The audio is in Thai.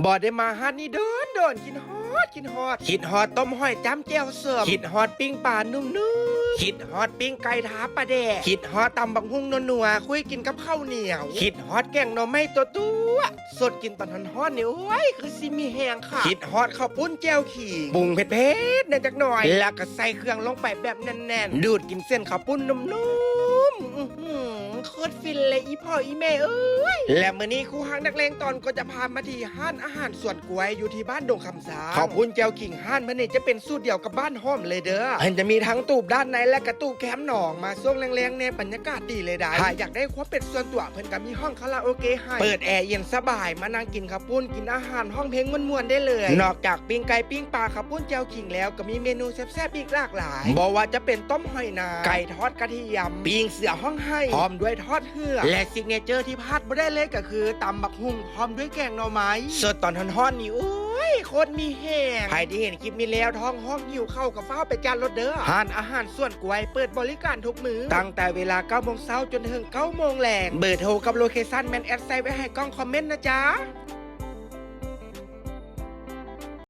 บ่ได้มาฮัดนี่โดนกินฮอดต้มหอยจ้ำแจ่วเสิร์ฟคิดฮอดปิ้งปลานุ่มๆคิดฮอดปิ้งไก่ทาปลาแดกคิดฮอดตำบักหุ่งนัวๆคุยกินกับข้าวเหนียวคิดฮอดแกงหน่อไม้ตัวสดกินตอนฮ้อนๆนี่โอ้ยคือสิมีแหงค่ะคิดฮอดข้าวปุ้นแจ่วขิงปรุงเผ็ดๆเนี่ยจักหน่อยแล้วก็ใส่เครื่องลงไปแบบแน่นๆดูดกินเส้นข้าวปุ้นนุ่มๆโคตรฟินเลยอีพ่ออีแม่เอ้ยและมื้อนี้ครูฮักนักเลงตอนก็จะพามาที่ห้านอาหารสวนกล้วยอยู่ที่บ้านดงคำสาขอบคุณแจวขิงห้านมื้อนี้จะเป็นสูตรเดียวกับบ้านห้อมเลยเด้อเพิ่นจะมีทั้งตูบด้านในและกระตูบแคมหนองมาช่วงแรงๆในบรรยากาศดีเลยได้ถ้าอยากได้ความเป็นส่วนตัวเพิ่นก็มีห้องคาราโอเกะให้เปิดแอร์เย็นสบายมานั่งกินข้าวปุ้นกินอาหารห้องเพลงม่วนๆได้เลยนอกจากปิ้งไก่ปิ้งปลาข้าวปุ้นแจวขิงแล้วก็มีเมนูแซ่บๆอีกหลากหลายบอกว่าจะเป็นต้มหอยนาไก่ทอดกระเทียมปิ้งเสือห้องให้พร้อมด้วยทอดเหือกและซิกเนเจอร์ที่พลาดไม่ได้เลยก็คือตำบักหุ่งพร้อมด้วยแกงหน่อไม้สดตอนฮ้อนๆนี่โอ้ยโคตรมีแห้งใครที่เห็นคลิปนี้แล้วท้องห้องหิวเข้ากับฟ้าไปจานรถเด้อห้านอาหารส่วนกล้วยเปิดบริการทุกมื้อตั้งแต่เวลา 9 โมงเช้าจนถึง 9 โมงแลงเบอร์โทรกับโลเคชั่นแมนแอดไซไว้ให้กล้องคอมเมนต์นะจ๊ะ